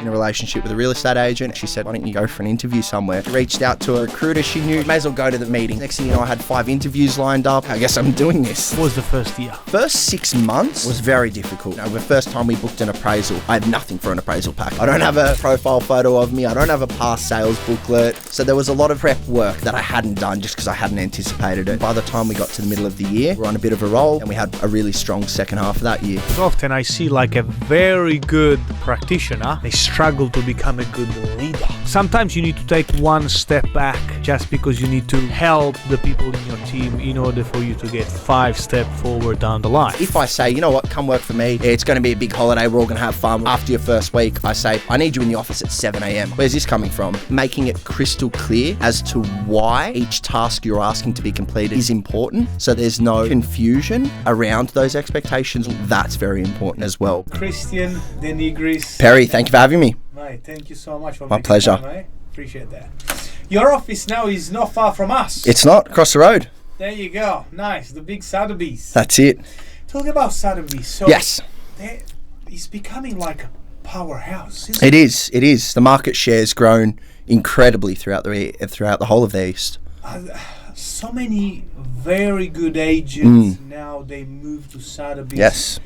in a relationship with a real estate agent. She said, why don't you go for an interview somewhere? She reached out to a recruiter she knew. May as well go to the meeting. Next thing you know, I had 5 interviews lined up. I guess I'm doing this. What was the first year? First 6 months was very difficult. The first time we booked an appraisal, I had nothing for an appraisal pack. I don't have a profile photo of me. I don't have a past sales booklet. So there was a lot of prep work that I hadn't done just because I hadn't anticipated it. By the time we got to the middle of the year, we're on a bit of a roll and we had a really strong second half of that year. Often I see like a very good practitioner, they struggle to become a good leader. Sometimes you need to take one step back just because you need to help the people in your team in order for you to get 5 steps forward down the line. If I say, you know what, come work for me, it's going to be a big holiday, we're all going to have fun. After your first week, I say, I need you in the office at 7 a.m. Where's this coming from? Making it crystal clear as to why each task you're asking to be completed is important, so there's no confusion around those expectations. That's very important as well. Cristian De Nigris. Perry, thank you for having me. Mate, thank you so much for my pleasure. Time, mate. Appreciate that. Your office now is not far from us. It's not, across the road. There you go. Nice, the big Sotheby's. That's it. Talk about Sotheby's. So yes. It's becoming like a powerhouse, isn't it? It is. The market share's grown incredibly throughout the whole of the East. So many very good agents now, they move to Sotheby's. Yes.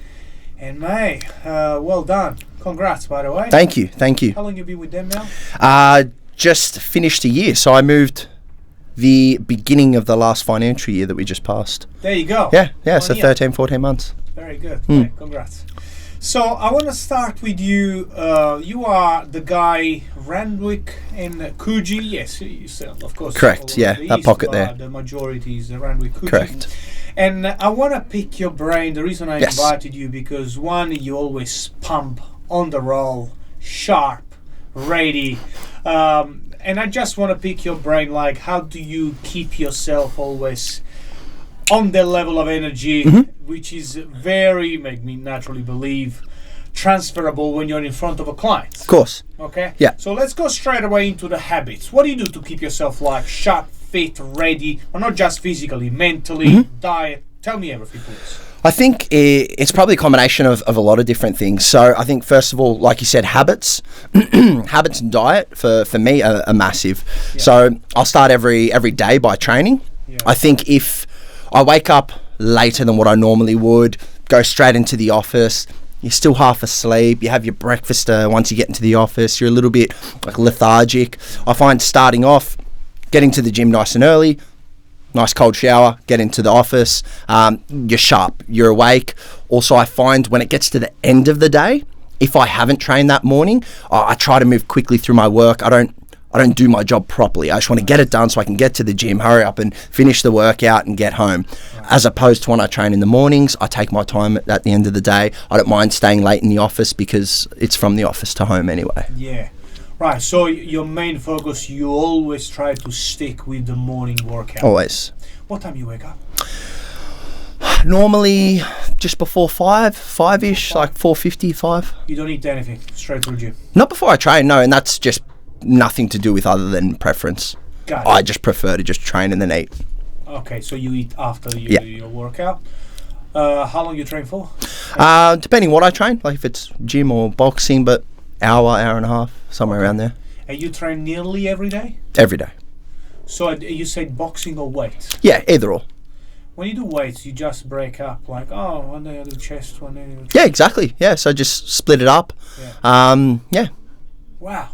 And mate, well done. Congrats, by the way. Thank you. How long have you been with them now? Just finished a year. So I moved the beginning of the last financial year that we just passed. There you go. Yeah. So 13, 14 months. Very good. Mate, congrats. So I want to start with you. You are the guy, Randwick and Coogee. Yes, you said, of course. Correct. Yeah, that pocket there. The majority is the Randwick Coogee. Correct. And I want to pick your brain. The reason I invited you, because one, you always pump on the roll, sharp, ready. And I just want to pick your brain, like, how do you keep yourself always on the level of energy, which is very, make me naturally believe, transferable when you're in front of a client. Of course. Okay? Yeah. So let's go straight away into the habits. What do you do to keep yourself like sharp, fit, ready, or not just physically, mentally, diet? Tell me everything, please. I think it's probably a combination of a lot of different things. So I think, first of all, like you said, habits. Habits and diet for me are massive. Yeah. So I'll start every day by training. Yeah. I think if I wake up later than what I normally would, go straight into the office, you're still half asleep, you have your breakfast once you get into the office, you're a little bit like lethargic. I find starting off, getting to the gym nice and early, nice cold shower, get into the office, you're sharp, you're awake. Also, I find when it gets to the end of the day, if I haven't trained that morning, I try to move quickly through my work. I don't do my job properly. I just want to get it done so I can get to the gym, hurry up and finish the workout and get home. Right. As opposed to when I train in the mornings, I take my time at the end of the day. I don't mind staying late in the office because it's from the office to home anyway. Yeah. Right, so your main focus, you always try to stick with the morning workout. Always. What time you wake up? Normally just before 5-ish, like 4:50, 5. You don't eat anything, straight to the gym? Not before I train, no, and that's just nothing to do with other than preference. Got it. I just prefer to just train and then eat. Okay, so you eat after your workout. How long you train for? Depending what I train, like if it's gym or boxing, but hour and a half, somewhere around there. And you train nearly every day? Every day. So you said boxing or weights? Yeah, either or. When you do weights, you just break up, like, one day I do chest, one day I do chest. Yeah, exactly. Yeah, so just split it up. Yeah. Yeah. Wow.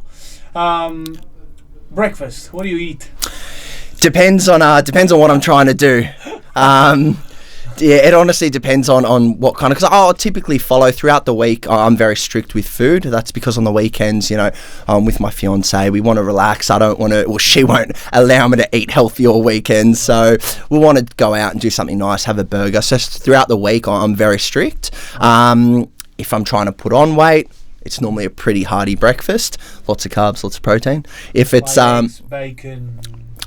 Breakfast, what do you eat? Depends on what I'm trying to do. Yeah, it honestly depends on what kind of, because I'll typically follow throughout the week. I'm very strict with food. That's because on the weekends, with my fiance, we want to relax. She won't allow me to eat healthy all weekend. So we want to go out and do something nice, have a burger. So throughout the week, I'm very strict. If I'm trying to put on weight, it's normally a pretty hearty breakfast. Lots of carbs, lots of protein. If it's eggs, bacon.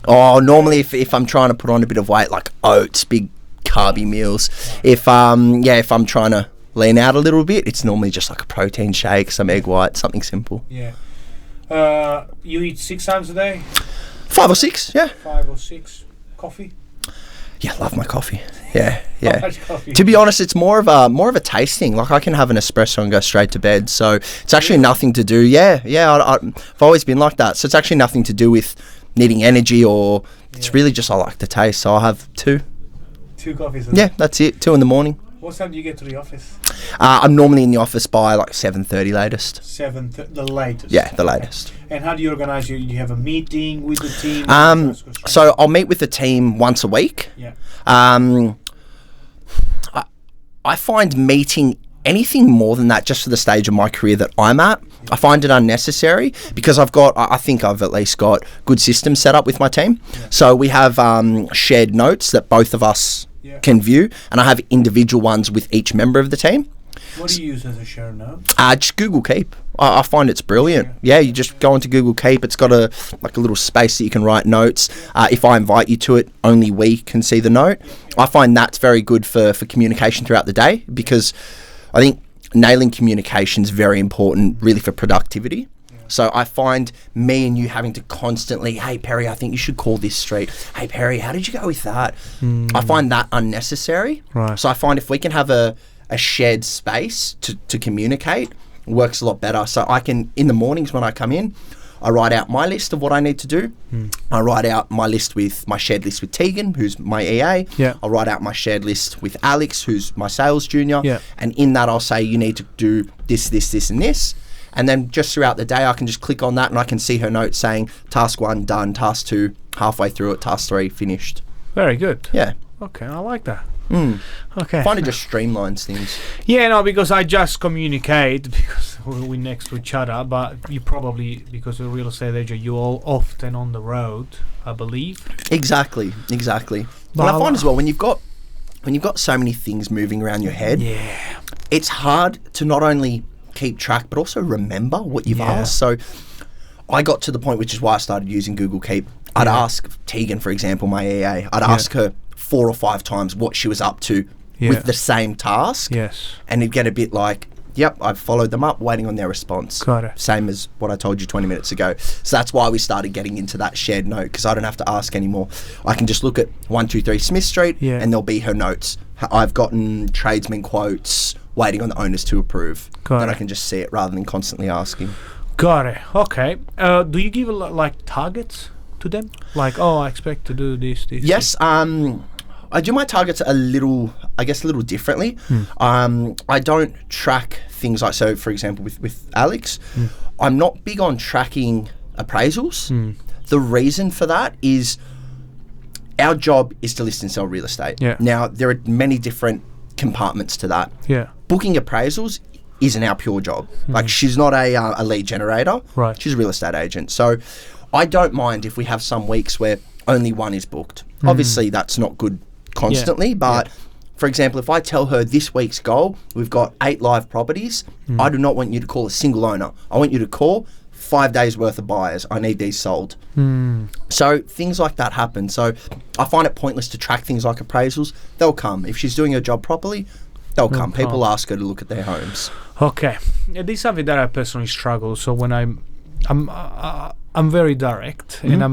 Normally if I'm trying to put on a bit of weight, like oats, big carby meals. If I'm trying to lean out a little bit, it's normally just like a protein shake, some egg white, something simple. Yeah. You eat 6 times a day? 5 or 6, yeah. 5 or 6. Coffee? Yeah, love my coffee. Yeah. How much coffee? To be honest, it's more of a taste thing. Like I can have an espresso and go straight to bed. So it's actually nothing to do. Yeah. I've always been like that. So it's actually nothing to do with needing energy or it's really just I like the taste. So I'll have 2. 2 coffees. Yeah, that's it. 2 in the morning. What time do you get to the office? I'm normally in the office by like 7:30 latest. The latest. Yeah, the latest. And how do you organise? You have a meeting with the team? So I'll meet with the team once a week. Yeah. I find meeting anything more than that, just for the stage of my career that I'm at, I find it unnecessary because I think I've at least got good systems set up with my team. Yeah. So we have shared notes that both of us can view, and I have individual ones with each member of the team. What do you use as a shared note? Just Google Keep. I find it's brilliant. Yeah, you just go into Google Keep. It's got a little space that you can write notes. If I invite you to it, only we can see the note. I find that's very good for communication throughout the day because I think nailing communication is very important really for productivity. So I find me and you having to constantly, hey, Perry, I think you should call this street. Hey, Perry, how did you go with that? I find that unnecessary. Right. So I find if we can have a shared space to communicate, it works a lot better. So I can, in the mornings when I come in, I write out my list of what I need to do. I write out my shared list with Tegan, who's my EA. Yeah. I'll write out my shared list with Alex, who's my sales junior. Yeah. And in that, I'll say, you need to do this, this, this, and this. And then just throughout the day, I can just click on that and I can see her notes saying task 1 done, task 2 halfway through it, task 3 finished. Very good. Yeah. Okay, I like that. Okay. I find it just streamlines things. Yeah, no, because I just communicate because we're next to each other, but you probably, because you're a real estate agent, you're all often on the road, I believe. Exactly. But I find as well, when you've got so many things moving around your head, it's hard to not only keep track but also remember what you've asked. So I got to the point, which is why I started using Google Keep. I'd ask Tegan, for example, my EA, I'd ask her 4 or 5 times what she was up to with the same task. Yes. And it'd get a bit like, yep, I've followed them up, waiting on their response. Got it. Same as what I told you 20 minutes ago. So that's why we started getting into that shared note, because I don't have to ask anymore. I can just look at 123 Smith Street and there'll be her notes. I've gotten tradesman quotes, waiting on the owners to approve. Then I can just see it rather than constantly asking. Got it. Okay. Do you give like targets to them? Like, I expect to do this. Yes. I do my targets a little differently. I don't track things like, so for example with Alex, I'm not big on tracking appraisals. The reason for that is our job is to list and sell real estate. Now there are many different compartments to that. Booking appraisals isn't our pure job. Like, she's not a lead generator. Right. She's a real estate agent. So I don't mind if we have some weeks where only one is booked. Obviously that's not good constantly, but for example, if I tell her this week's goal, we've got 8 live properties, I do not want you to call a single owner. I want you to call 5 days worth of buyers. I need these sold. So things like that happen. So I find it pointless to track things like appraisals. They'll come. If she's doing her job properly, they'll come. People ask her to look at their homes. Okay. This is something that I personally struggle. So when I'm very direct and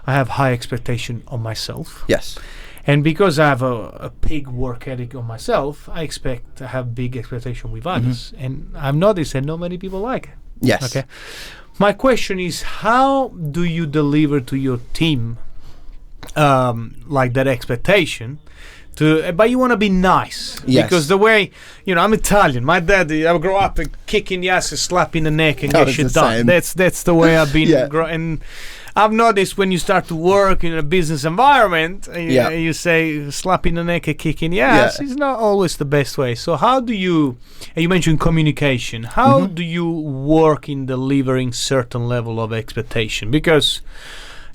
I have high expectation on myself. Yes. And because I have a big work ethic on myself, I expect to have big expectation with others. And I've noticed that not many people like it. Yes. Okay. My question is, how do you deliver to your team like that expectation? But you want to be nice. Yes. Because the way, I'm Italian. My dad, I grew up kicking the ass, slapping the neck and get shit done. That's the way I've been. And I've noticed when you start to work in a business environment, you say slapping the neck and kicking the ass is not always the best way. So how do you, and you mentioned communication, how do you work in delivering certain level of expectation? Because,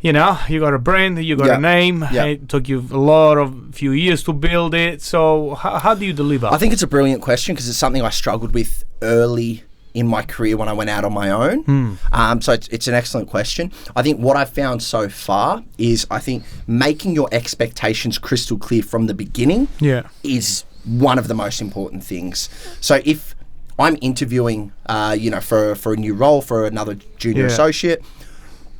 you got a brand, you got a name, it took you a few years to build it. So how do you deliver? I think it's a brilliant question because it's something I struggled with early in my career when I went out on my own. So it's an excellent question. I think what I've found so far is making your expectations crystal clear from the beginning is one of the most important things. So if I'm interviewing, for a new role, for another junior associate,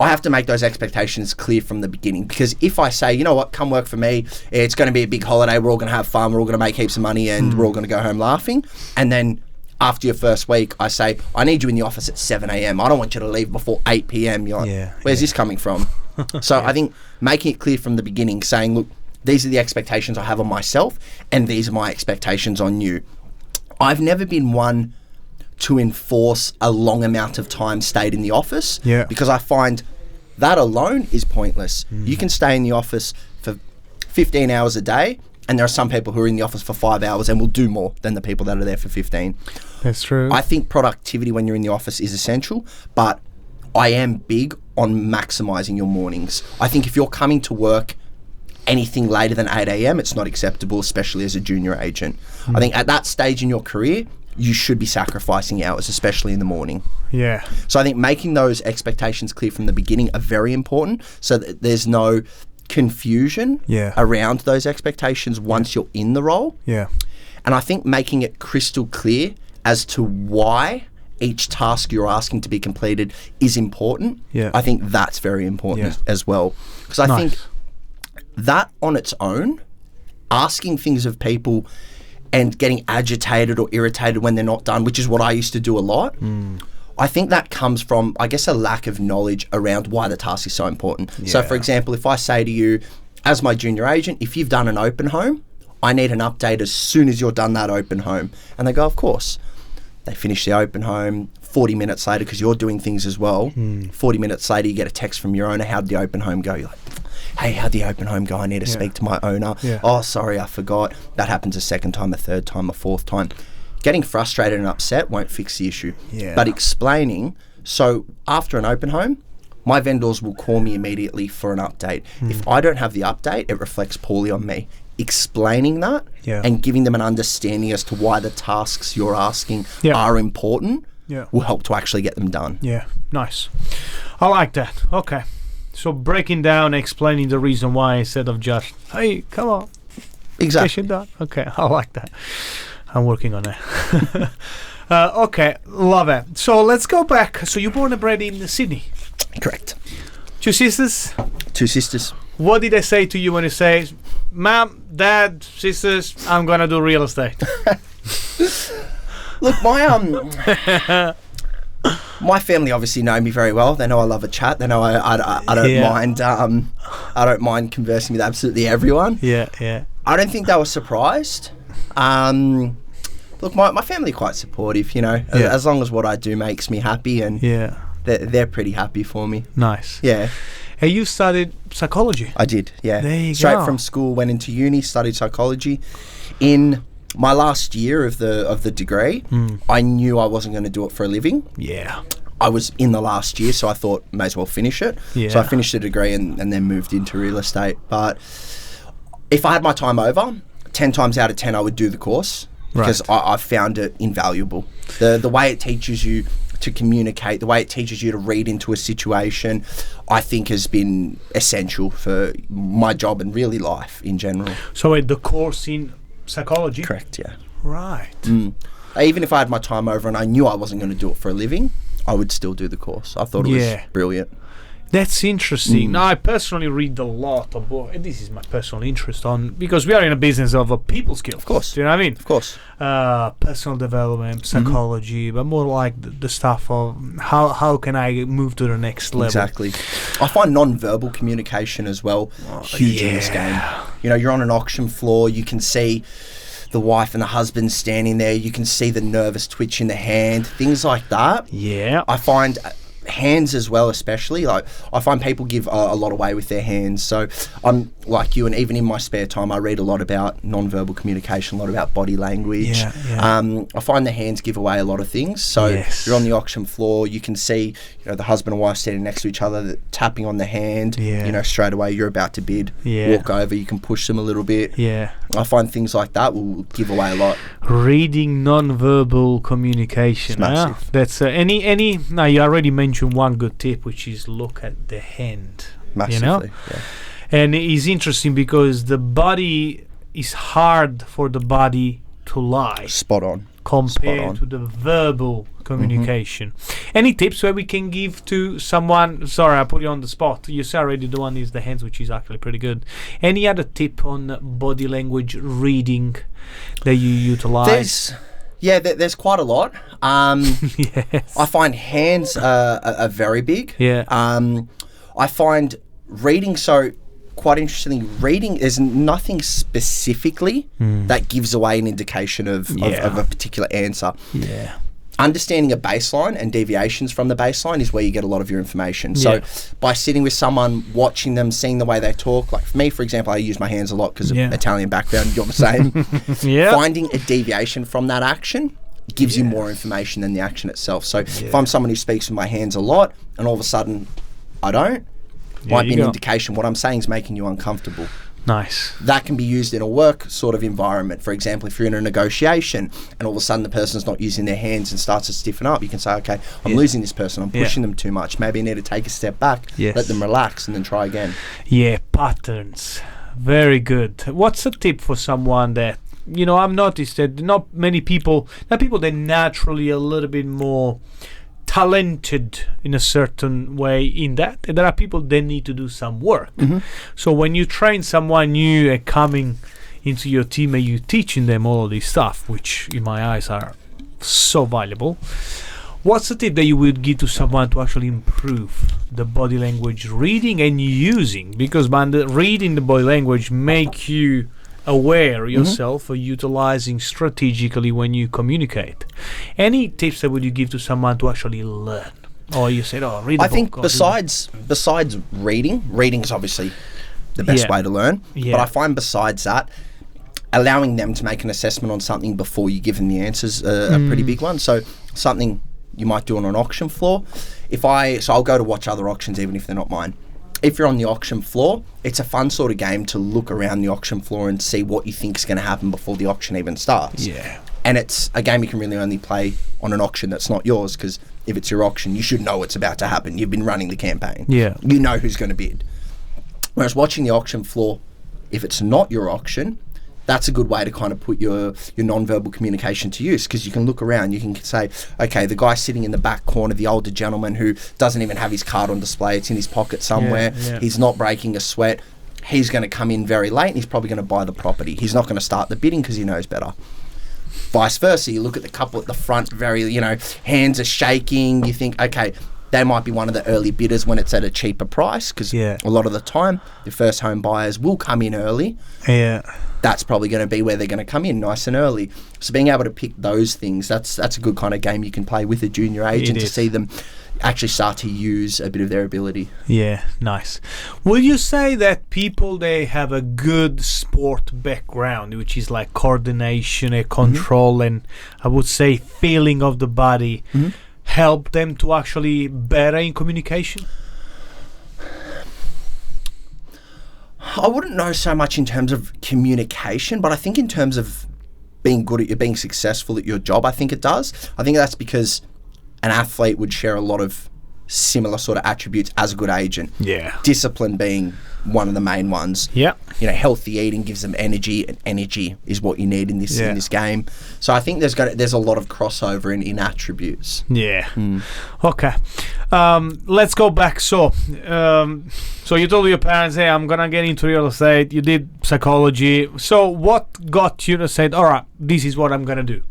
I have to make those expectations clear from the beginning, because if I say, you know what, come work for me, it's going to be a big holiday, we're all going to have fun, we're all going to make heaps of money, and we're all going to go home laughing, and then after your first week, I say, I need you in the office at 7 a.m. I don't want you to leave before 8 p.m. You're like, where's this coming from? So I think making it clear from the beginning, saying, look, these are the expectations I have on myself, and these are my expectations on you. I've never been one to enforce a long amount of time stayed in the office, because I find that alone is pointless. You can stay in the office for 15 hours a day, and there are some people who are in the office for 5 hours and will do more than the people that are there for 15. That's true. I think productivity when you're in the office is essential, but I am big on maximising your mornings. I think if you're coming to work anything later than 8 a.m, it's not acceptable, especially as a junior agent. I think at that stage in your career, you should be sacrificing hours, especially in the morning. Yeah. So I think making those expectations clear from the beginning are very important, so that there's no confusion around those expectations once you're in the role. Yeah. And I think making it crystal clear as to why each task you're asking to be completed is important. Yeah. I think that's very important as well. Because I think that on its own, asking things of people and getting agitated or irritated when they're not done, which is what I used to do a lot, I think that comes from, I guess, a lack of knowledge around why the task is so important. So, for example, if I say to you, as my junior agent, if you've done an open home, I need an update as soon as you're done that open home. And they go, of course. They finish the open home. 40 minutes later, because you're doing things as well, 40 minutes later, you get a text from your owner, how'd the open home go? You're like, hey, how'd the open home go? I need to speak to my owner. Oh, sorry, I forgot. That happens a second time, a third time, a fourth time. Getting frustrated and upset won't fix the issue. But explaining, so after an open home, my vendors will call me immediately for an update. If I don't have the update, it reflects poorly on me. Explaining that and giving them an understanding as to why the tasks you're asking are important will help to actually get them done. Yeah, nice. I like that. Okay. So breaking down, explaining the reason why instead of just, hey, come on. Exactly. Get it done. Okay, I like that. I'm working on that. Okay, love it. So let's go back. So you're born and bred in Sydney? Correct. 2 sisters? 2 sisters. What did they say to you when you say, Mom, Dad, sisters, I'm going to do real estate? Look, my family obviously know me very well. They know I love a chat. They know I don't mind. I don't mind conversing with absolutely everyone. Yeah. I don't think they were surprised. Look, my family are quite supportive. You know, as long as what I do makes me happy, and they're pretty happy for me. Nice. Yeah. Hey, you studied psychology? I did. Yeah. There you Straight go. from school, went into uni, studied psychology. In my last year of the degree, I knew I wasn't going to do it for a living. Yeah. I was in the last year, so I thought may as well finish it. Yeah. So I finished the degree and then moved into real estate. But if I had my time over, 10 times out of 10 I would do the course, because I found it invaluable. The way it teaches you to communicate, the way it teaches you to read into a situation, I think has been essential for my job and really life in general. So the course in psychology? Correct, yeah. Right. Even if I had my time over and I knew I wasn't going to do it for a living, I would still do the course. I thought it was brilliant. That's interesting. Now, I personally read a lot of books. This is my personal interest because we are in a business of people skills. Of course. Do you know what I mean? Of course. Personal development, psychology, but more like the stuff of how can I move to the next level. Exactly. I find non-verbal communication as well huge in this game. You know, you're on an auction floor, you can see the wife and the husband standing there, you can see the nervous twitch in the hand, things like that. Yeah. I find hands as well, especially, like I find people give a lot away with their hands. So I'm like you, and even in my spare time I read a lot about non-verbal communication, a lot about body language. I find the hands give away a lot of things. So you're on the auction floor, you can see, you know, the husband and wife standing next to each other, tapping on the hand. You know, straight away you're about to bid. Walk over, you can push them a little bit. I find things like that will give away a lot. Reading non-verbal communication. It's massive. That's any. Now you already mentioned one good tip, which is look at the hand. Massively. You know? And it's interesting because the body is hard for the body to lie. Spot on. compared to the verbal communication. Any tips where we can give to someone? Sorry, I put you on the spot. You said already the one is the hands, which is actually pretty good. Any other tip on body language reading that you utilize? There's quite a lot. Yes. I find hands are very big. Yeah. I find reading, so quite interestingly, reading is nothing specifically that gives away an indication of a particular answer. Yeah. Understanding a baseline and deviations from the baseline is where you get a lot of your information. So by sitting with someone, watching them, seeing the way they talk, like for me, for example, I use my hands a lot because of Italian background, you're the same. Finding a deviation from that action gives you more information than the action itself. So if I'm someone who speaks with my hands a lot and all of a sudden I don't, might be an indication what I'm saying is making you uncomfortable. Nice. That can be used in a work sort of environment. For example, if you're in a negotiation and all of a sudden the person's not using their hands and starts to stiffen up, you can say, okay, I'm losing this person. I'm pushing them too much. Maybe I need to take a step back, let them relax, and then try again. Yeah, patterns. Very good. What's a tip for someone that, I've noticed that not many people, they're naturally a little bit more talented in a certain way in that, and there are people that need to do some work. So when you train someone new and coming into your team and you teaching them all of this stuff, which in my eyes are so valuable, what's the tip that you would give to someone to actually improve the body language reading and using? Because reading the body language make you aware yourself or utilizing strategically when you communicate. Any tips that would you give to someone to actually learn? Or you said, read a book. I think besides reading is obviously the best way to learn. But I find besides that, allowing them to make an assessment on something before you give them the answers a pretty big one. So something you might do on an auction floor. I'll go to watch other auctions even if they're not mine. If you're on the auction floor, it's a fun sort of game to look around the auction floor and see what you think is going to happen before the auction even starts. Yeah. And it's a game you can really only play on an auction that's not yours, because if it's your auction, you should know what's about to happen. You've been running the campaign. Yeah. You know who's going to bid. Whereas watching the auction floor, if it's not your auction, that's a good way to kind of put your non-verbal communication to use, because you can look around. You can say, okay, the guy sitting in the back corner, the older gentleman who doesn't even have his card on display, it's in his pocket somewhere, he's not breaking a sweat, he's going to come in very late and he's probably going to buy the property. He's not going to start the bidding because he knows better. Vice versa, you look at the couple at the front, very, hands are shaking, you think, okay, they might be one of the early bidders when it's at a cheaper price, because a lot of the time, the first home buyers will come in early. Yeah. That's probably going to be where they're going to come in, nice and early. So being able to pick those things, that's a good kind of game you can play with a junior agent to see them actually start to use a bit of their ability. Yeah, nice. Will you say that people, they have a good sport background, which is like coordination and control and I would say feeling of the body, help them to actually better in communication? I wouldn't know so much in terms of communication, but I think in terms of being good at being successful at your job, I think it does. I think that's because an athlete would share a lot of similar sort of attributes as a good agent. Yeah. Discipline being one of the main ones. Yeah. Healthy eating gives them energy, and energy is what you need in this game. So I think there's a lot of crossover in attributes. Yeah. Okay. Let's go back. So you told your parents, hey, I'm gonna get into real estate. You did psychology. So what got you to say, all right, this is what I'm gonna do?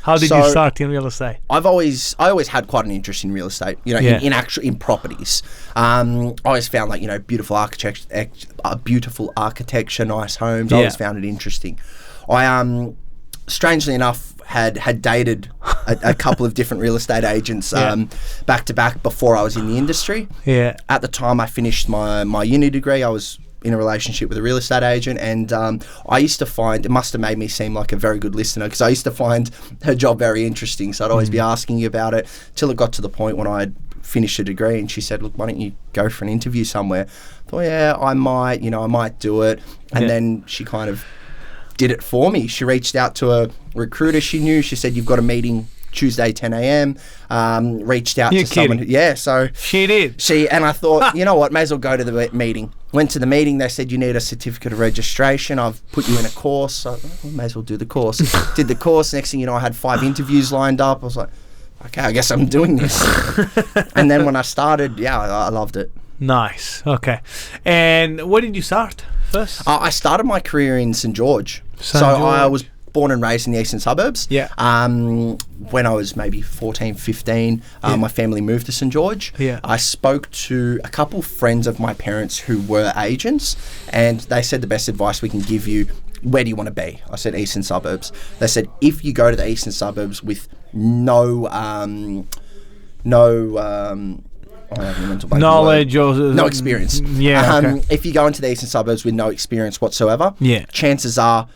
How did you start in real estate? I always had quite an interest in real estate. In properties. I always found beautiful architecture, nice homes. I always found it interesting. I strangely enough had dated a couple of different real estate agents back to back before I was in the industry. Yeah. At the time I finished my uni degree, I was in a relationship with a real estate agent, and I used to find, it must have made me seem like a very good listener, because I used to find her job very interesting, so I'd always be asking you about it, till it got to the point when I'd finished a degree and she said, look, why don't you go for an interview somewhere? I thought, yeah, I might do it. And then she kind of did it for me. She reached out to a recruiter she knew. She said, you've got a meeting Tuesday 10 a.m. Reached out You're to someone. So she did. And I thought, you know what, may as well go to the meeting. Went to the meeting. They said you need a certificate of registration. I've put you in a course. So I may as well do the course. Did the course. Next thing you know, I had 5 interviews lined up. I was like, okay, I guess I'm doing this. And then when I started, I loved it. Nice. Okay. And where did you start first? I started my career in St. George. I was born and raised in the eastern suburbs. Yeah. When I was maybe 14, 15, my family moved to St. George. Yeah. I spoke to a couple friends of my parents who were agents, and they said the best advice we can give you, where do you want to be? I said eastern suburbs. They said if you go to the eastern suburbs with no knowledge or no experience. If you go into the eastern suburbs with no experience whatsoever, chances are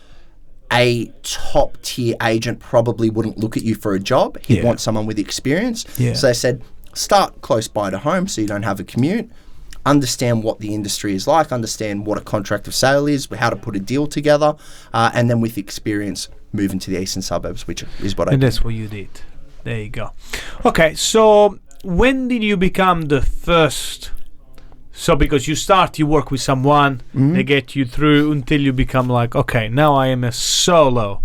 a top tier agent probably wouldn't look at you for a job. He'd want someone with experience. So they said start close by to home so you don't have a commute. Understand what the industry is like, understand what a contract of sale is, how to put a deal together, and then with experience move into the eastern suburbs, which is what I did. And that's what you did. There you go. Okay, so when did you become the first? So because you work with someone, they get you through until you become like, okay, now I am a solo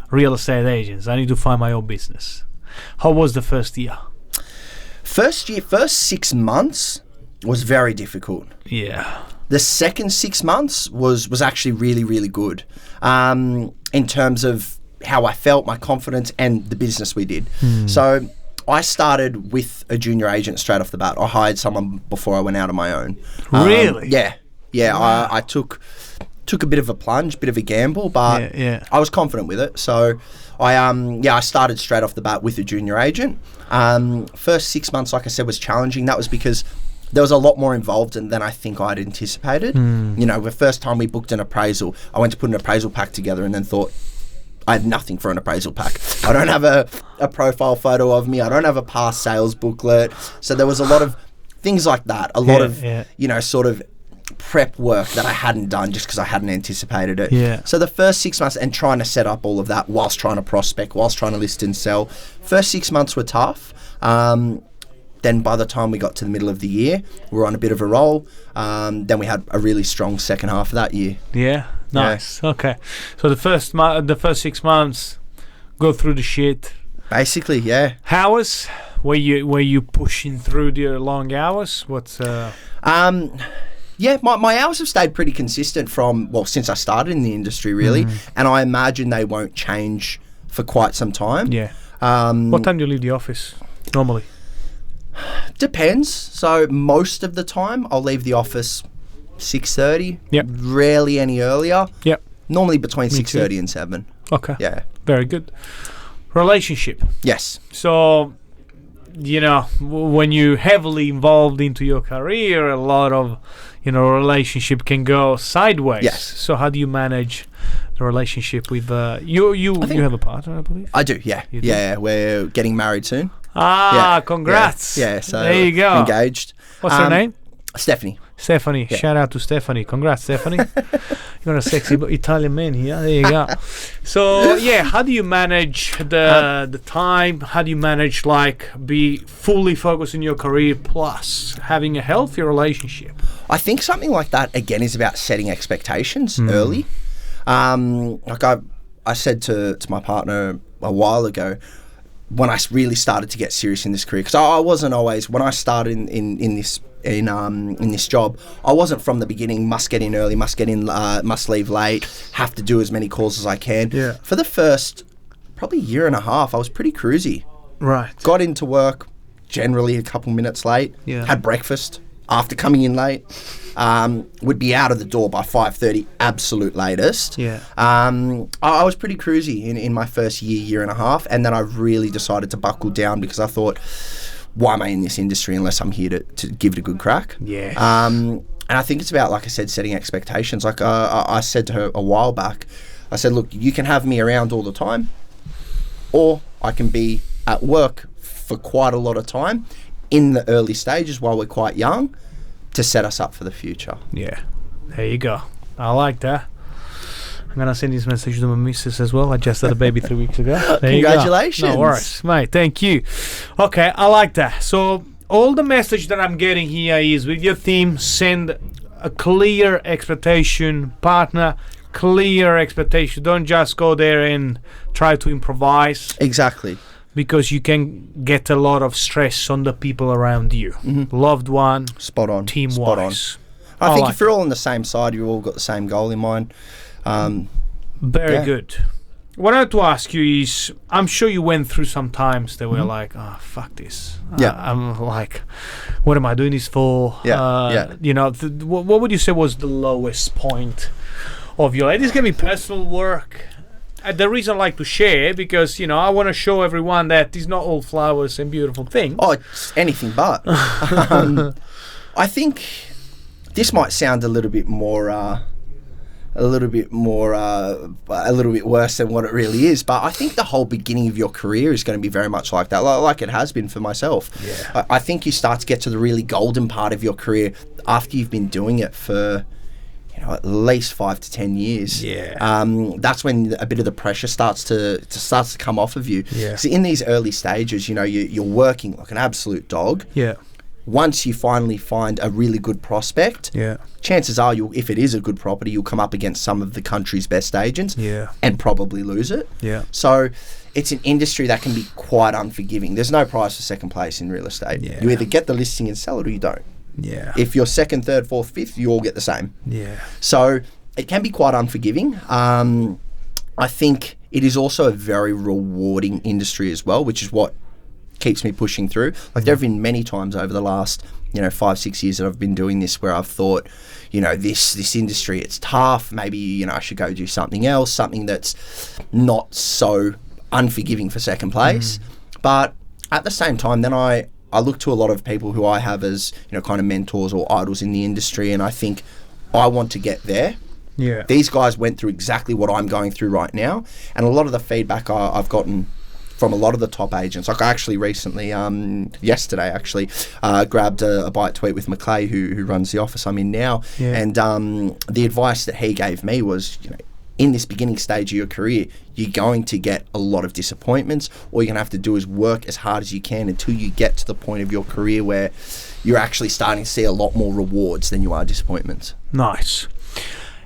real estate agent. I need to find my own business. How was the first year? First 6 months was very difficult. Yeah. The second 6 months was actually really, really good in terms of how I felt, my confidence, and the business we did. So I started with a junior agent straight off the bat. I hired someone before I went out on my own. Really? Yeah. Wow. I took a bit of a plunge, bit of a gamble, but I was confident with it. So I started straight off the bat with a junior agent. First 6 months, like I said, was challenging. That was because there was a lot more involved than I think I'd anticipated. You know, the first time we booked an appraisal, I went to put an appraisal pack together and then thought, I have nothing for an appraisal pack. I don't have a profile photo of me. I don't have a past sales booklet. So there was a lot of things like that. A lot of, sort of prep work that I hadn't done just because I hadn't anticipated it. Yeah. So the first 6 months and trying to set up all of that whilst trying to prospect, whilst trying to list and sell. First 6 months were tough. Then by the time we got to the middle of the year, we were on a bit of a roll. Then we had a really strong second half of that year. Yeah. Nice. Okay. So the first 6 months, go through the shit. Basically, yeah. Hours? Were you pushing through the long hours? What's my hours have stayed pretty consistent since I started in the industry, really. And I imagine they won't change for quite some time. Yeah. What time do you leave the office normally? Depends. So most of the time I'll leave the office 6:30. Yep. Rarely any earlier. Yep. Normally between 6:30 and 7. Okay. Yeah. Very good. Relationship. Yes. So, when you're heavily involved into your career, a lot of, relationship can go sideways. Yes. So how do you manage the relationship with you have a partner, I believe? I do, yeah. You do? Yeah, we're getting married soon. Congrats. Yeah, so there you go. Engaged. What's her name? Stephanie. Stephanie. Yeah. Shout out to Stephanie. Congrats, Stephanie. You're a sexy Italian man here. There you go. So, how do you manage the time? How do you manage, be fully focused in your career plus having a healthy relationship? I think something like that, again, is about setting expectations early. I said to my partner a while ago, when I really started to get serious in this career, because I wasn't always, when I started in this job, I wasn't from the beginning, must get in early, must leave late, have to do as many calls as I can. Yeah. For the first probably year and a half, I was pretty cruisy. Right. Got into work generally a couple minutes late. Yeah. Had breakfast after coming in late. Would be out of the door by 5:30, absolute latest. Yeah. I was pretty cruisy in my first year and a half, and then I really decided to buckle down because I thought, why am I in this industry unless I'm here to give it a good crack? Yeah. And I think it's about, like I said, setting expectations. Like I said to her a while back, I said, look, you can have me around all the time, or I can be at work for quite a lot of time in the early stages while we're quite young to set us up for the future. Yeah. There you go. I like that. I'm going to send this message to my missus as well. I just had a baby 3 weeks ago. There Congratulations. No worries, mate. Thank you. Okay, I like that. So all the message that I'm getting here is with your team, send a clear expectation, partner, clear expectation. Don't just go there and try to improvise. Exactly. Because you can get a lot of stress on the people around you. Loved one. Spot on. Team-wise. I think if you're all on the same side, you've all got the same goal in mind. Very good. What I want to ask you is, I'm sure you went through some times that were like, oh, fuck this. I'm like, what am I doing this for? You know, what would you say was the lowest point of your life? This can be personal work. The reason I like to share, because, you know, I want to show everyone that it's not all flowers and beautiful things. Oh, it's anything but. I think this might sound a little bit worse than what it really is, but I think the whole beginning of your career is going to be very much like that, like it has been for myself. I think you start to get to the really golden part of your career after you've been doing it for, you know, at least 5 to 10 years. That's when a bit of the pressure starts to come off of you. So in these early stages, you know, you're working like an absolute dog. Once you finally find a really good prospect, chances are, if it is a good property, you'll come up against some of the country's best agents and probably lose it. So it's an industry that can be quite unforgiving. There's no prize for second place in real estate. You either get the listing and sell it, or you don't. If you're second, third, fourth, fifth, you all get the same. So it can be quite unforgiving. I think it is also a very rewarding industry as well, which is what keeps me pushing through. Like, there have been many times over the last, you know, 5-6 years that I've been doing this where I've thought, you know, this industry, it's tough. Maybe, you know, I should go do something else, something that's not so unforgiving for second place. But at the same time, then I look to a lot of people who I have as, you know, kind of mentors or idols in the industry, and I think I want to get there. These guys went through exactly what I'm going through right now, and a lot of the feedback I've gotten from a lot of the top agents. Like, I actually recently, yesterday actually, grabbed a bite to eat with Maclay, who runs the office I'm in now, and the advice that he gave me was, you know, in this beginning stage of your career, you're going to get a lot of disappointments. All you're going to have to do is work as hard as you can until you get to the point of your career where you're actually starting to see a lot more rewards than you are disappointments. Nice.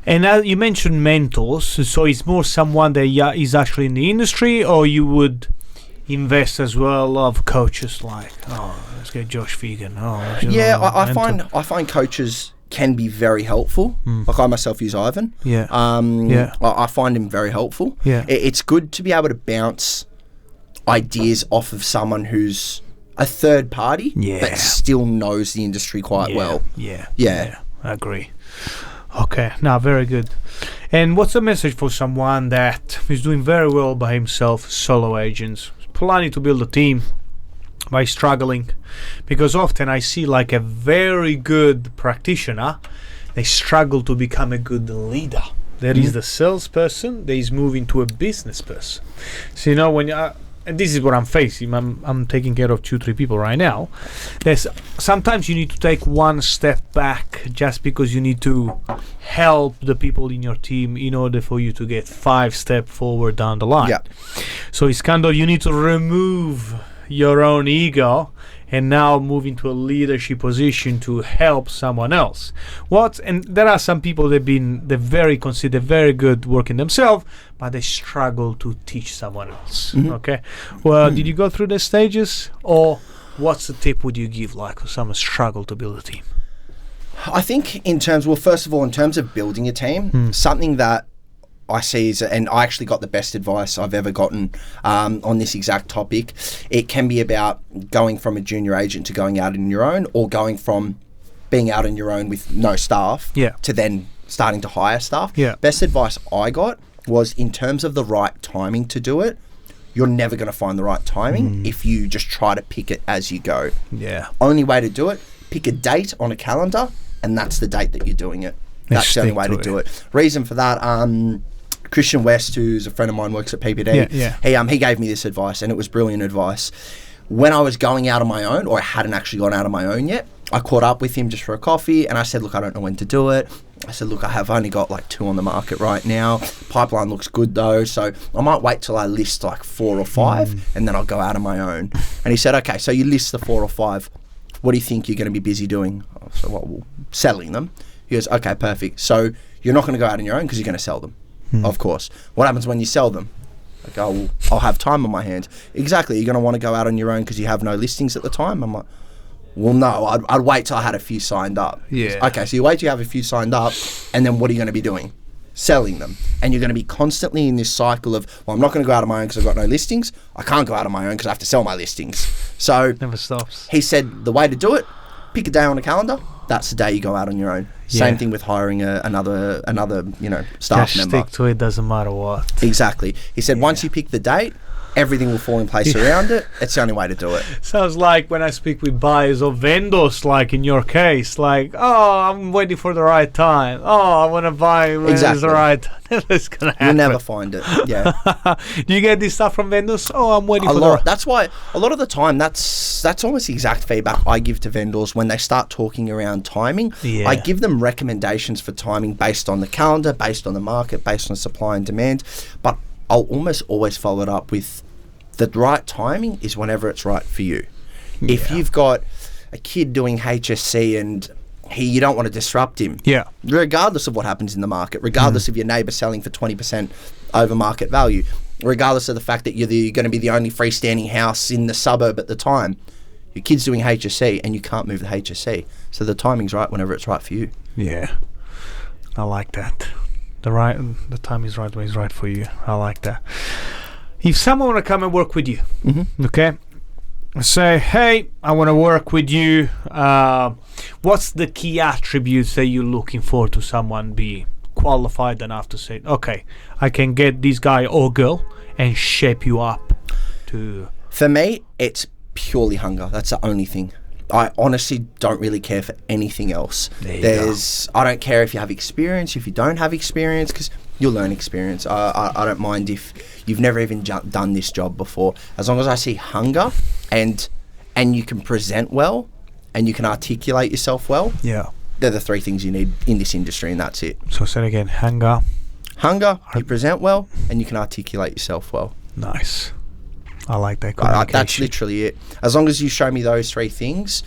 And you mentioned mentors, so it's more someone that is actually in the industry, or you would invest as well of coaches like, let's get Josh Fegan. I find coaches can be very helpful. Like, I myself use Ivan. I find him very helpful. It's good to be able to bounce ideas off of someone who's a third party that still knows the industry quite well. I agree. Okay, now very good. And what's the message for someone that is doing very well by himself, solo agents, planning to build a team by struggling? Because often I see like a very good practitioner, they struggle to become a good leader. There is the salesperson that is moving to a business person. So, you know, when and this is what I'm facing. I'm taking care of 2-3 people right now. There's sometimes you need to take one step back just because you need to help the people in your team in order for you to get 5 steps forward down the line. So it's kind of, you need to remove your own ego and now move into a leadership position to help someone else. And there are some people they're very good working themselves, but they struggle to teach someone else. Okay. Well, did you go through the stages, or what's the tip would you give, like, for someone struggle to build a team? I think first of all, in terms of building a team, something that I see is, and I actually got the best advice I've ever gotten on this exact topic. It can be about going from a junior agent to going out on your own, or going from being out on your own with no staff to then starting to hire staff. Best advice I got was, in terms of the right timing to do it, you're never going to find the right timing if you just try to pick it as you go. Only way to do it, pick a date on a calendar, and that's the date that you're doing it. That's the only way to do it. Reason for that, Christian West, who's a friend of mine, works at PPD. He gave me this advice, and it was brilliant advice. When I was going out on my own, or I hadn't actually gone out on my own yet, I caught up with him just for a coffee, and I said, look, I don't know when to do it. I said, look, I have only got like 2 on the market right now. Pipeline looks good though, so I might wait till I list like 4 or 5 and then I'll go out on my own. And he said, okay, so you list the 4 or 5. What do you think you're going to be busy doing? I said, well, selling them. He goes, okay, perfect. So you're not going to go out on your own because you're going to sell them, of course. What happens when you sell them? I go, well, I'll have time on my hands. Exactly, you're going to want to go out on your own because you have no listings at the time? I'm like, well, no, I'd wait till I had a few signed up. Yeah. Okay, so you wait till you have a few signed up, and then what are you going to be doing? Selling them. And you're going to be constantly in this cycle of, well, I'm not going to go out on my own because I've got no listings. I can't go out on my own because I have to sell my listings. So never stops. He said the way to do it, pick a day on the calendar. That's the day you go out on your own. Same thing with hiring another staff member. Stick to it, doesn't matter what. Exactly. He said once you pick the date, everything will fall in place around it. It's the only way to do it. Sounds like when I speak with buyers or vendors, like in your case, like, oh, I'm waiting for the right time. Oh, I want to buy when it's the right time. It's going to happen. You'll never find it. Yeah. Do you get this stuff from vendors? Oh, I'm waiting for the right. That's why a lot of the time that's almost the exact feedback I give to vendors when they start talking around timing. Yeah. I give them recommendations for timing based on the calendar, based on the market, based on supply and demand. But I'll almost always follow it up with the right timing is whenever it's right for you. Yeah. If you've got a kid doing HSC and you don't want to disrupt him, regardless of what happens in the market, regardless of your neighbour selling for 20% over market value, regardless of the fact that you're going to be the only freestanding house in the suburb at the time, your kid's doing HSC and you can't move the HSC. So the timing's right whenever it's right for you. Yeah, I like that. The time is right when it's right for you. I like that. If someone want to come and work with you, okay, say, hey, I want to work with you. What's the key attributes that you're looking for to someone be qualified enough to say, okay, I can get this guy or girl and shape you up to... For me, it's purely hunger. That's the only thing. I honestly don't really care for anything else. I don't care if you have experience, if you don't have experience, because you'll learn experience. I don't mind if you've never even done this job before. As long as I see hunger and you can present well and you can articulate yourself well, they're the 3 things you need in this industry, and that's it. So say it again, hunger, you present well, and you can articulate yourself well. Nice. I like that. That's literally it. As long as you show me those 3 things,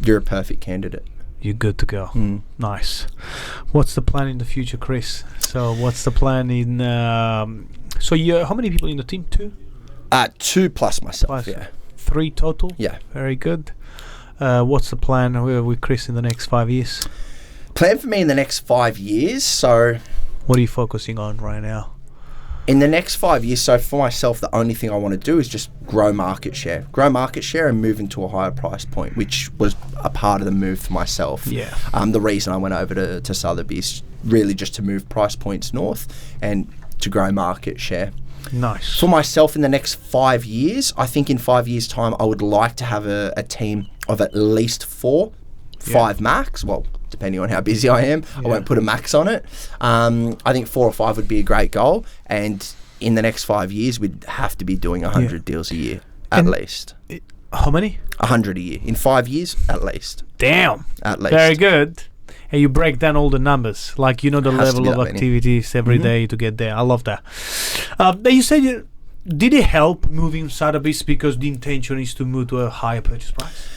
you're a perfect candidate. You're good to go. Nice. What's the plan in the future, Chris? So what's the plan in... so you how many people in the team? 2? 2 plus myself, 3 total? Yeah. Very good. What's the plan with Chris in the next 5 years? Plan for me in the next 5 years, so... What are you focusing on right now? In the next 5 years, so for myself, the only thing I want to do is just grow market share and move into a higher price point, which was a part of the move for myself. Yeah. The reason I went over to Sotheby is really just to move price points north and to grow market share. Nice. For myself, in the next 5 years, I think in 5 years' time, I would like to have a team of at least 4, 5 max. Well, depending on how busy I am. I won't put a max on it. I think 4 or 5 would be a great goal. And in the next 5 years, we'd have to be doing 100 deals a year, at least. How many? 100 a year. In 5 years, at least. Damn. At least. Very good. And you break down all the numbers, like the level of activities every day to get there. I love that. You said, did it help moving Sotheby's because the intention is to move to a higher purchase price?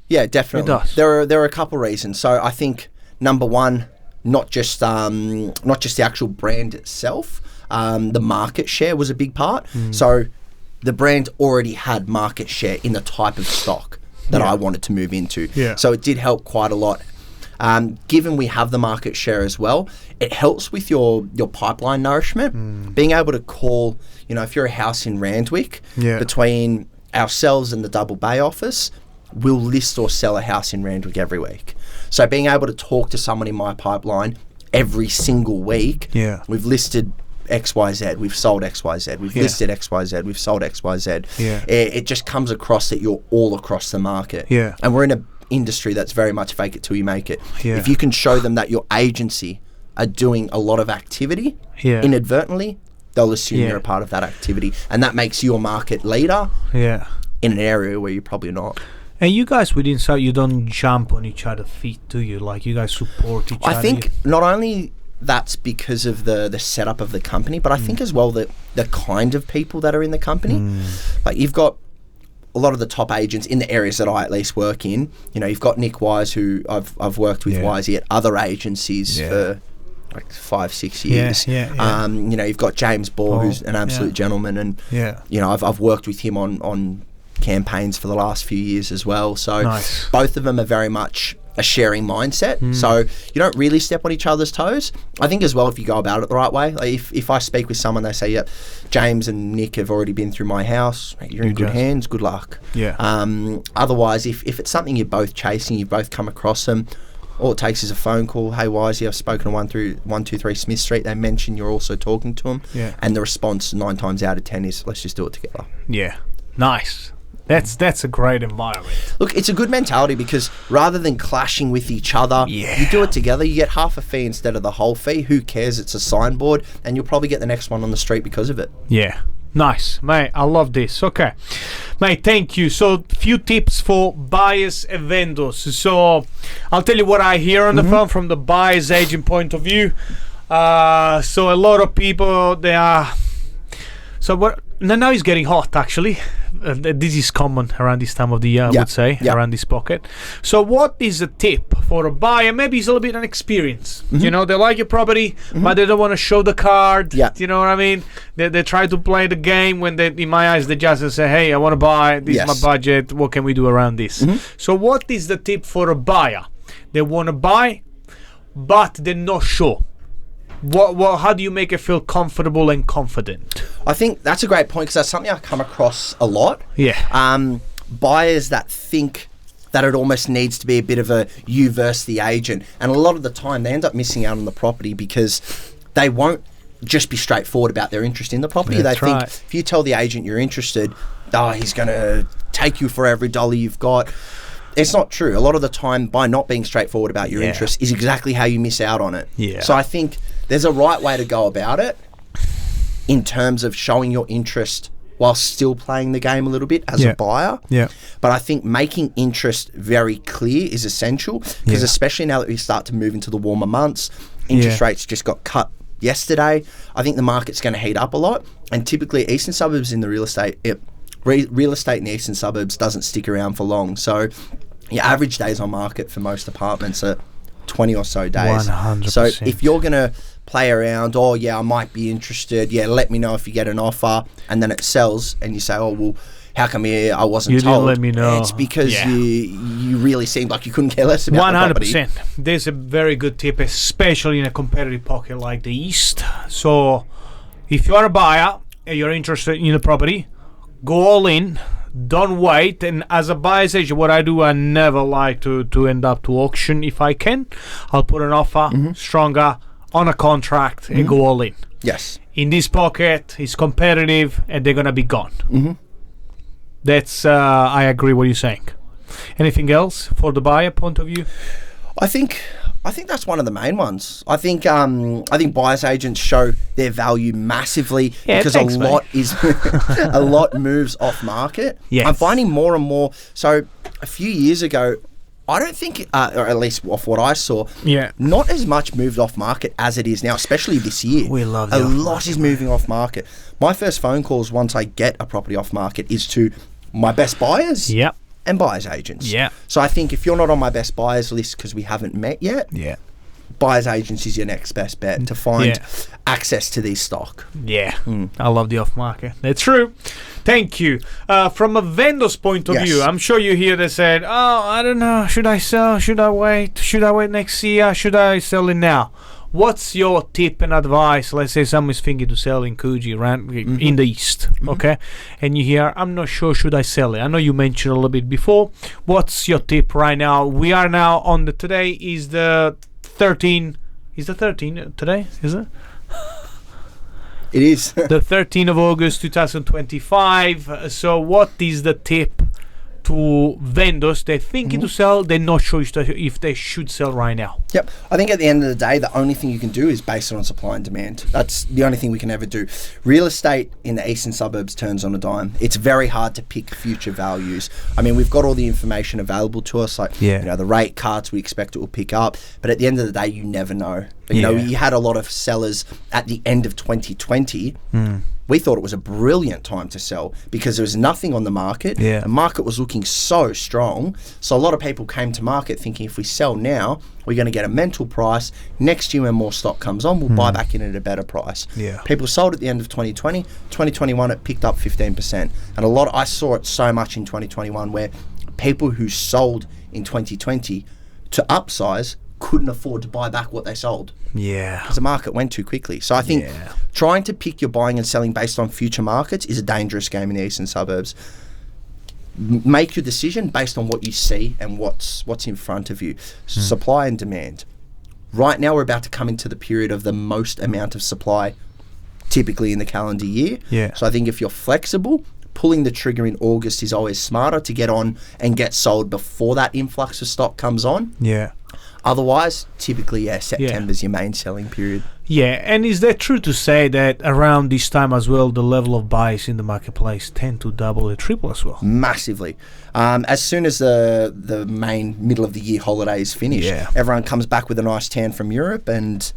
Yeah, definitely. It does. There are a couple of reasons. So I think number one, not just the actual brand itself, the market share was a big part. So the brand already had market share in the type of stock that I wanted to move into. So it did help quite a lot. Given we have the market share as well, it helps with your pipeline nourishment. Being able to call, if you're a house in Randwick, between ourselves and the Double Bay office, we'll list or sell a house in Randwick every week. So being able to talk to someone in my pipeline every single week, we've listed XYZ, we've sold XYZ, we've listed XYZ, we've sold XYZ. It just comes across that you're all across the market. And we're in a industry that's very much fake it till you make it. If you can show them that your agency are doing a lot of activity inadvertently, they'll assume you're a part of that activity, and that makes you a market leader in an area where you're probably not. And you guys within South, you don't jump on each other's feet, do you? Like, you guys support each other? I think not only that's because of the setup of the company, but I think as well that the kind of people that are in the company. Like, you've got a lot of the top agents in the areas that I at least work in. You know, you've got Nick Wise, who I've worked with Wisey at other agencies for like 5-6 years. You know, you've got James Ball, who's an absolute gentleman, and you know, I've worked with him on campaigns for the last few years as well. So both of them are very much a sharing mindset. So you don't really step on each other's toes. I think as well, if you go about it the right way, like if I speak with someone, they say, yep, James and Nick have already been through my house, you're in good hands, good luck. Otherwise, if it's something you're both chasing, you both come across them, all it takes is a phone call. Hey, Wisey, I've spoken to 123 Smith Street. They mention you're also talking to them. And the response 9 times out of 10 is, let's just do it together. Nice. That's a great environment. Look, it's a good mentality, because rather than clashing with each other, you do it together. You get half a fee instead of the whole fee. Who cares? It's a signboard, and you'll probably get the next one on the street because of it. Nice, mate. I love this. Okay, mate, thank you. So, few tips for buyers and vendors. So, I'll tell you what I hear on the phone from the buyer's agent point of view. So, a lot of people, they are... So, what... Now it's getting hot, actually. This is common around this time of the year, I would say, around this pocket. So what is a tip for a buyer? Maybe it's a little bit an experience. You know, they like your property, but they don't want to show the card. You know what I mean? They try to play the game when they, in my eyes, they just say, hey, I want to buy, this is my budget, what can we do around this? So what is the tip for a buyer? They want to buy, but they're not sure. How do you make it feel comfortable and confident? I think that's a great point, because that's something I come across a lot. Buyers that think that it almost needs to be a bit of a you versus the agent, and a lot of the time they end up missing out on the property because they won't just be straightforward about their interest in the property. They think if you tell the agent you're interested, he's going to take you for every dollar you've got. It's not true. A lot of the time, by not being straightforward about your interest is exactly how you miss out on it. So I think there's a right way to go about it in terms of showing your interest while still playing the game a little bit as a buyer. But I think making interest very clear is essential, because especially now that we start to move into the warmer months, interest rates just got cut yesterday. I think the market's going to heat up a lot, and typically eastern suburbs in the real estate in the eastern suburbs doesn't stick around for long. So your average days on market for most apartments are 20 or so days. 100%. So if you're going to play around, I might be interested, let me know if you get an offer, and then it sells and you say, how come I wasn't told? Didn't let me know. It's because you really seemed like you couldn't care less about the property. 100%. There's a very good tip, especially in a competitive pocket like the East. So if you're a buyer and you're interested in the property, go all in. Don't wait. And as a buyer's agent, what I do, I never like to end up to auction. If I can, I'll put an offer stronger on a contract and go all in. In this pocket, it's competitive and they're going to be gone. That's, I agree what you're saying. Anything else for the buyer point of view? I think that's one of the main ones. I think buyers agents show their value massively because a lot moves off market. I'm finding more and more. So a few years ago, I don't think, or at least off what I saw, not as much moved off market as it is now, especially this year. We love a lot is moving off market. My first phone calls once I get a property off market is to my best buyers. And buyers agents. So I think if you're not on my best buyers list because we haven't met yet, buyers agents is your next best bet to find access to these stock. I love the off market. That's true. Thank you. From a vendor's point of view, I'm sure you hear they said, I don't know, should I sell? Should I wait? Should I wait next year? Should I sell it now? What's your tip and advice? Let's say someone's thinking to sell in Coogee, Randwick, in the East, okay? And you hear, I'm not sure, should I sell it? I know you mentioned a little bit before. What's your tip right now? We are now on today is the 13. Is the 13 today? Is it? It is. The 13th of August 2025. So what is the tip to vendors they're thinking to sell, they're not sure if they should sell right now? Yep. I think at the end of the day, the only thing you can do is base it on supply and demand. That's the only thing we can ever do. Real estate in the eastern suburbs turns on a dime. It's very hard to pick future values. I mean, we've got all the information available to us, like the rate cards, we expect it will pick up. But at the end of the day, you never know. But, you know, you had a lot of sellers at the end of 2020. We thought it was a brilliant time to sell because there was nothing on the market. The market was looking so strong. So a lot of people came to market thinking if we sell now, we're going to get a mental price. Next year when more stock comes on, we'll buy back in at a better price. People sold at the end of 2020. 2021, it picked up 15%. And I saw it so much in 2021 where people who sold in 2020 to upsize couldn't afford to buy back what they sold. Because the market went too quickly. So I think trying to pick your buying and selling based on future markets is a dangerous game in the eastern suburbs. Make your decision based on what you see and what's in front of you. Supply and demand. Right now we're about to come into the period of the most amount of supply typically in the calendar year. So I think if you're flexible, pulling the trigger in August is always smarter to get on and get sold before that influx of stock comes on. Otherwise, typically, September's your main selling period. And is that true to say that around this time as well, the level of buys in the marketplace tend to double or triple as well? Massively. As soon as the main middle of the year holidays finish, everyone comes back with a nice tan from Europe and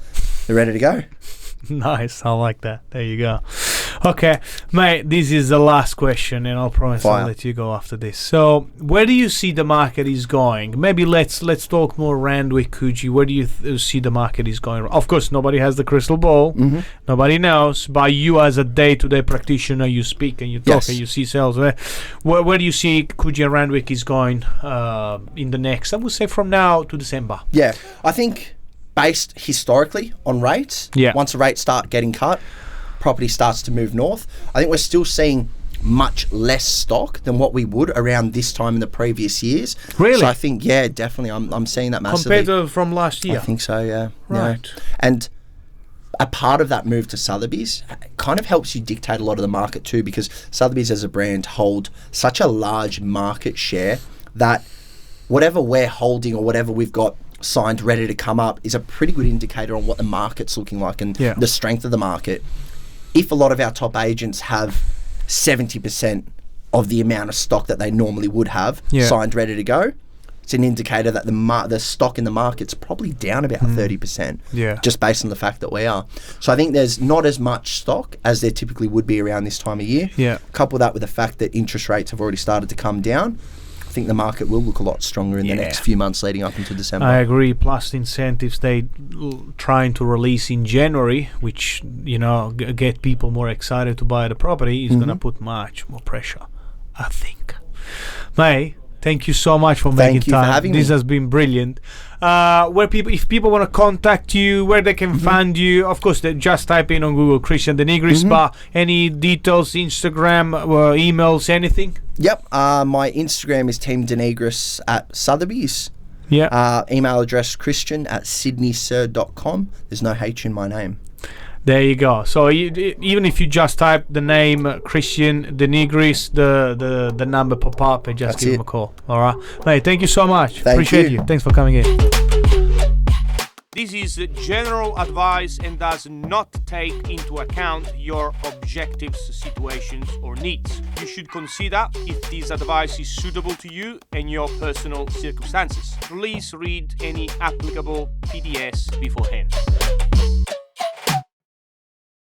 they're ready to go. Nice, I like that. There you go. Okay, mate, this is the last question, and I'll promise I'll let you go after this. So, where do you see the market is going? Maybe let's talk more Randwick, Coogee. Where do you see the market is going? Of course, nobody has the crystal ball. Nobody knows. But you, as a day-to-day practitioner, you speak and you talk and you see sales. Where do you see Coogee and Randwick is going in the next, I would say, from now to December? I think based historically on rates, once the rates start getting cut, property starts to move north. I think we're still seeing much less stock than what we would around this time in the previous years. Really? So I think, definitely, I'm seeing that massively. Compared to from last year? I think so, yeah. Right. And a part of that move to Sotheby's kind of helps you dictate a lot of the market too, because Sotheby's as a brand hold such a large market share that whatever we're holding or whatever we've got signed ready to come up is a pretty good indicator on what the market's looking like and the strength of the market. If a lot of our top agents have 70% of the amount of stock that they normally would have signed ready to go, it's an indicator that the stock in the market's probably down about 30%, just based on the fact that we are. So I think there's not as much stock as there typically would be around this time of year. Couple that with the fact that interest rates have already started to come down, I think the market will look a lot stronger in the next few months leading up into December. I agree. Plus the incentives they trying to release in January, which get people more excited to buy the property, is going to put much more pressure, I think. May, thank you so much for making time. Thank you for having me. This has been brilliant. If people want to contact you, where they can find you, of course, they just type in on Google Cristian De Nigris, but any details, Instagram, emails, anything? Yep. My Instagram is Team De Nigris at Sotheby's. Email address christian@sydneysir.com. There's no H in my name. There you go. So even if you just type the name Cristian De Nigris, the number pop up and just give him a call. All right, mate. Thank you so much. Appreciate you. Thanks for coming in. This is general advice and does not take into account your objectives, situations, or needs. You should consider if this advice is suitable to you and your personal circumstances. Please read any applicable PDS beforehand.